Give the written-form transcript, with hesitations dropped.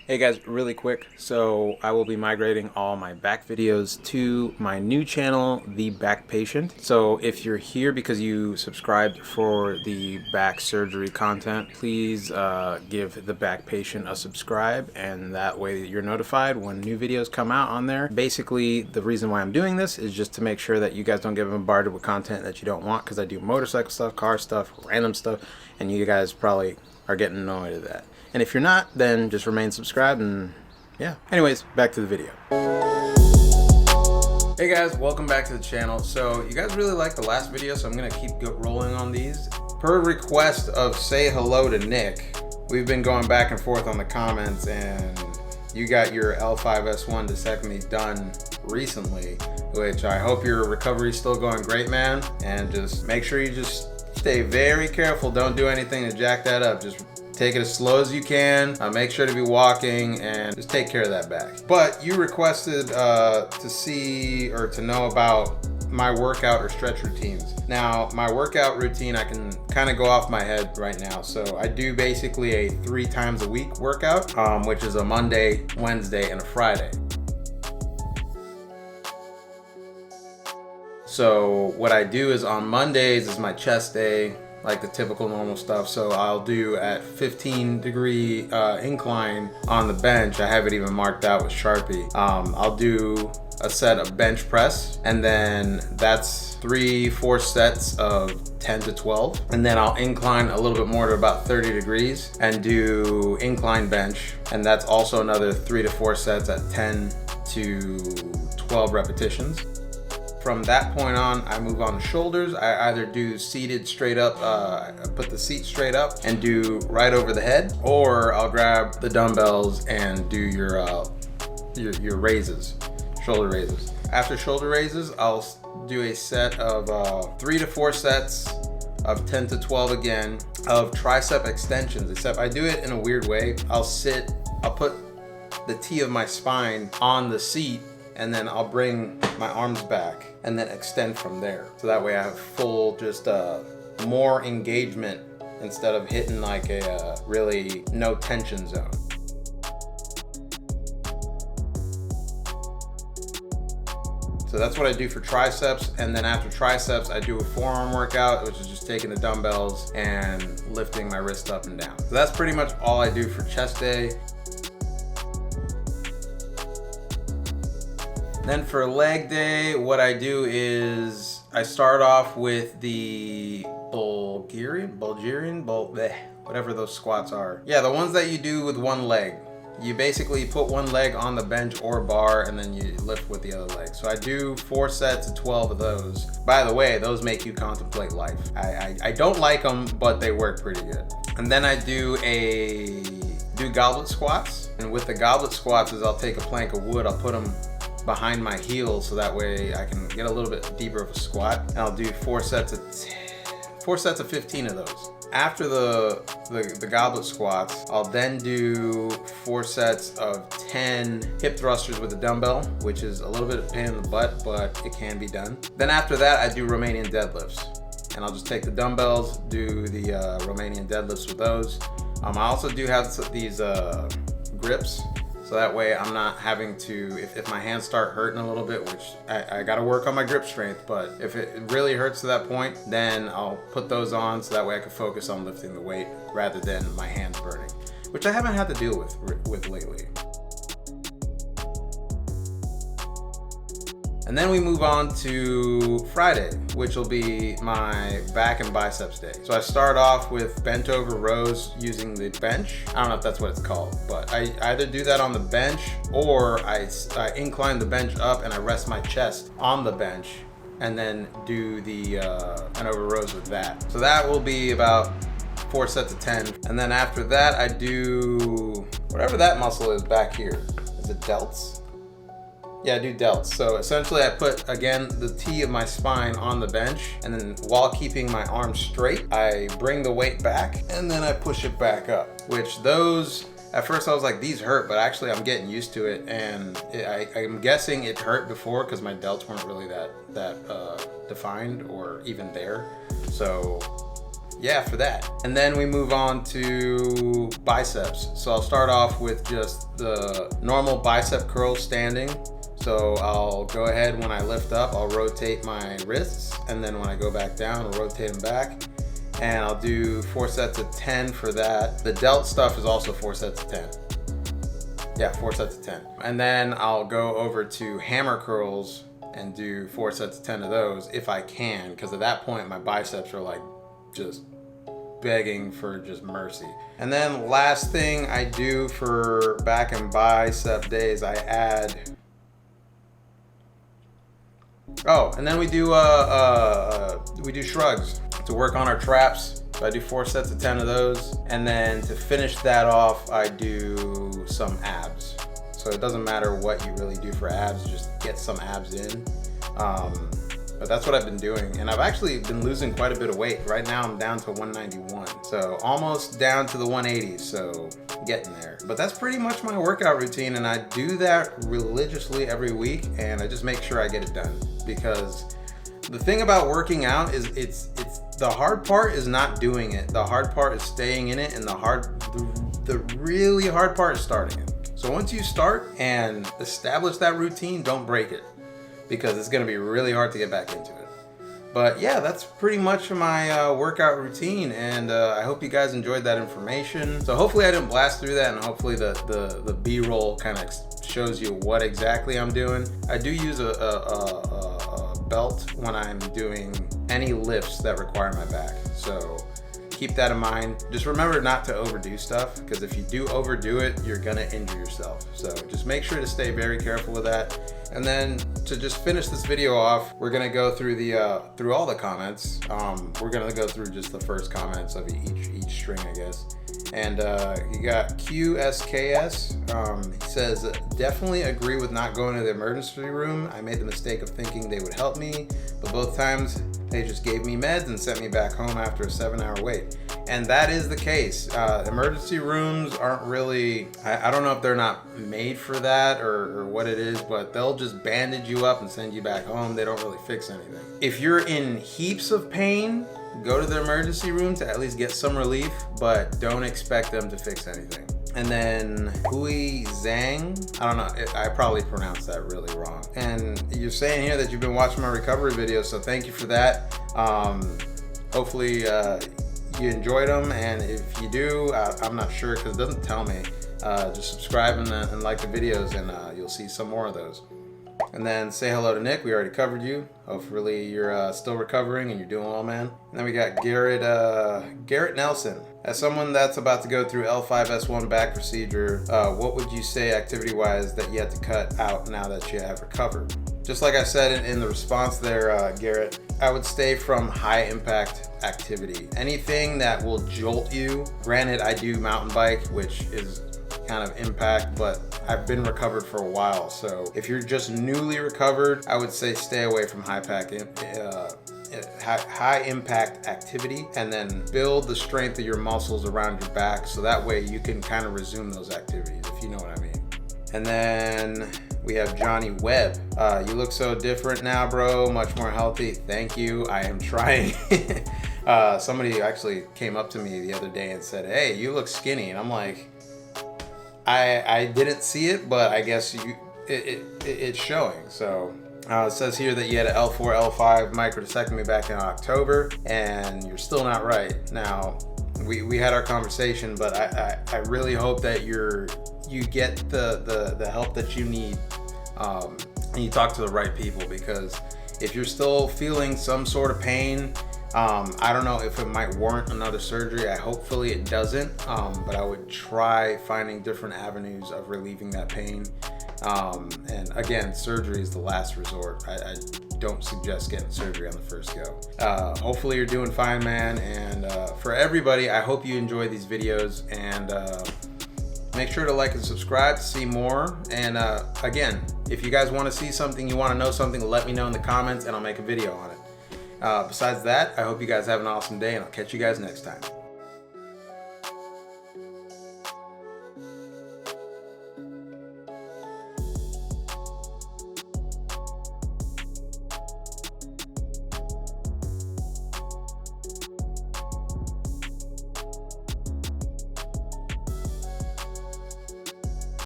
Hey guys, really quick. So I will be migrating all my back videos to my new channel, The Back Patient. So if you're here because you subscribed for the back surgery content, please give The Back Patient a subscribe, and that way you're notified when new videos come out on there. Basically, the reason why I'm doing this is just to make sure that you guys don't get bombarded with content that you don't want, because I do motorcycle stuff, car stuff, random stuff, and you guys probably are getting annoyed at that. And if you're not, then just remain subscribed, and yeah. Anyways, back to the video. Hey guys, welcome back to the channel. So you guys really liked the last video, so I'm gonna keep rolling on these. Per request of Say Hello to Nick, we've been going back and forth on the comments, and you got your L5S1 discectomy done recently, which I hope your recovery is still going great, man. And just make sure you just stay very careful. Don't do anything to jack that up. Just take it as slow as you can. Make sure to be walking and just take care of that back. But you requested to see or to know about my workout or stretch routines. Now, my workout routine, I can kind of go off my head right now. So I do basically a 3 times a week workout, which is a Monday, Wednesday, and a Friday. So what I do is on Mondays is my chest day, like the typical normal stuff. So I'll do at 15-degree incline on the bench. I have it even marked out with Sharpie. I'll do a set of bench press, and then that's 3-4 sets of 10 to 12. And then I'll incline a little bit more to about 30 degrees and do incline bench. And that's also another 3 to 4 sets at 10 to 12 repetitions. From that point on, I move on to shoulders. I either do seated straight up, put the seat straight up and do right over the head, or I'll grab the dumbbells and do your raises, shoulder raises. After shoulder raises, I'll do a set of 3 to 4 sets of 10 to 12 again of tricep extensions, except I do it in a weird way. I'll put the T of my spine on the seat, and then I'll bring my arms back and then extend from there. So that way I have full, just more engagement instead of hitting like a really no tension zone. So that's what I do for triceps. And then after triceps, I do a forearm workout, which is just taking the dumbbells and lifting my wrist up and down. So that's pretty much all I do for chest day. Then for leg day, what I do is I start off with the Bulgarian, whatever those squats are. Yeah, the ones that you do with one leg. You basically put one leg on the bench or bar, and then you lift with the other leg. So I do 4 sets of 12 of those. By the way, those make you contemplate life. I don't like them, but they work pretty good. And then I do goblet squats. And with the goblet squats is I'll take a plank of wood, I'll put them behind my heels, so that way I can get a little bit deeper of a squat. And I'll do 4 sets of 15 of those. After the goblet squats, I'll then do 4 sets of 10 hip thrusters with a dumbbell, which is a little bit of a pain in the butt, but it can be done. Then after that, I do Romanian deadlifts. And I'll just take the dumbbells, do the Romanian deadlifts with those. I also do have these grips, so that way I'm not having to, if my hands start hurting a little bit, which I gotta work on my grip strength, but if it really hurts to that point, then I'll put those on so that way I can focus on lifting the weight rather than my hands burning, which I haven't had to deal with lately. And then we move on to Friday, which will be my back and biceps day. So I start off with bent over rows using the bench. I don't know if that's what it's called, but I either do that on the bench, or I incline the bench up and I rest my chest on the bench and then do the bent over rows with that. So that will be about 4 sets of 10. And then after that, I do whatever that muscle is back here. Is it delts? Yeah, I do delts. So essentially I put, again, the T of my spine on the bench, and then while keeping my arms straight, I bring the weight back and then I push it back up, which those, at first I was like, these hurt, but actually I'm getting used to it. And I'm guessing it hurt before because my delts weren't really that defined or even there. So yeah, for that. And then we move on to biceps. So I'll start off with just the normal bicep curl standing. So I'll go ahead, when I lift up, I'll rotate my wrists, and then when I go back down, I'll rotate them back. And I'll do 4 sets of 10 for that. The delt stuff is also 4 sets of 10. Yeah, 4 sets of 10. And then I'll go over to hammer curls and do 4 sets of 10 of those if I can, because at that point my biceps are like just begging for just mercy. And then last thing I do for back and bicep days, I add, and then we do shrugs to work on our traps. So I do 4 sets of 10 of those. And then to finish that off, I do some abs. So it doesn't matter what you really do for abs, just get some abs in. But that's what I've been doing. And I've actually been losing quite a bit of weight. Right now I'm down to 191. So almost down to the 180s, so getting there. But that's pretty much my workout routine, and I do that religiously every week, and I just make sure I get it done. Because the thing about working out is it's the hard part is not doing it. The hard part is staying in it, and the really hard part is starting it. So once you start and establish that routine, don't break it, because it's gonna be really hard to get back into it. But yeah, that's pretty much my workout routine, and I hope you guys enjoyed that information. So hopefully I didn't blast through that, and hopefully the B-roll kind of shows you what exactly I'm doing. I do use a belt when I'm doing any lifts that require my back, so keep that in mind. Just remember not to overdo stuff, because if you do overdo it, you're gonna injure yourself. So just make sure to stay very careful with that. And then to just finish this video off, we're gonna go through through all the comments. We're gonna go through just the first comments of each string, I guess. And you got QSKS. He says, definitely agree with not going to the emergency room. I made the mistake of thinking they would help me, but both times they just gave me meds and sent me back home after a 7-hour wait. And that is the case. Emergency rooms aren't really, I don't know if they're not made for that or what it is, but they'll just bandage you up and send you back home. They don't really fix anything. If you're in heaps of pain, go to the emergency room to at least get some relief, but don't expect them to fix anything. And then Hui Zhang, I don't know, I probably pronounced that really wrong. And you're saying here that you've been watching my recovery videos, so thank you for that. Hopefully you enjoyed them, and if you do, I'm not sure because it doesn't tell me. Just subscribe and like the videos, and you'll see some more of those. And then say hello to Nick. We already covered you. Hopefully you're still recovering and you're doing well, man. And then we got Garrett Nelson. As someone that's about to go through L5-S1 back procedure, what would you say activity-wise that you had to cut out now that you have recovered? Just like I said in the response there, Garrett, I would stay from high impact activity. Anything that will jolt you. Granted, I do mountain bike, which is kind of impact, but I've been recovered for a while. So if you're just newly recovered, I would say stay away from high impact activity, and then build the strength of your muscles around your back, so that way you can kind of resume those activities, if you know what I mean. And then we have Johnny Webb. You look so different now, bro. Much more healthy. Thank you. I am trying. Somebody actually came up to me the other day and said, hey, you look skinny. And I'm like, I didn't see it, but I guess it's showing. So it says here that you had an L4, L5 microdiscectomy back in October, and you're still not right. Now, we had our conversation, but I really hope that you get the help that you need, and you talk to the right people, because if you're still feeling some sort of pain, I don't know if it might warrant another surgery. Hopefully it doesn't, but I would try finding different avenues of relieving that pain. And again, surgery is the last resort. I don't suggest getting surgery on the first go. Hopefully you're doing fine, man. And for everybody, I hope you enjoy these videos, and make sure to like and subscribe to see more. And again, if you guys want to see something, you want to know something, let me know in the comments and I'll make a video on it. Besides that, I hope you guys have an awesome day, and I'll catch you guys next time.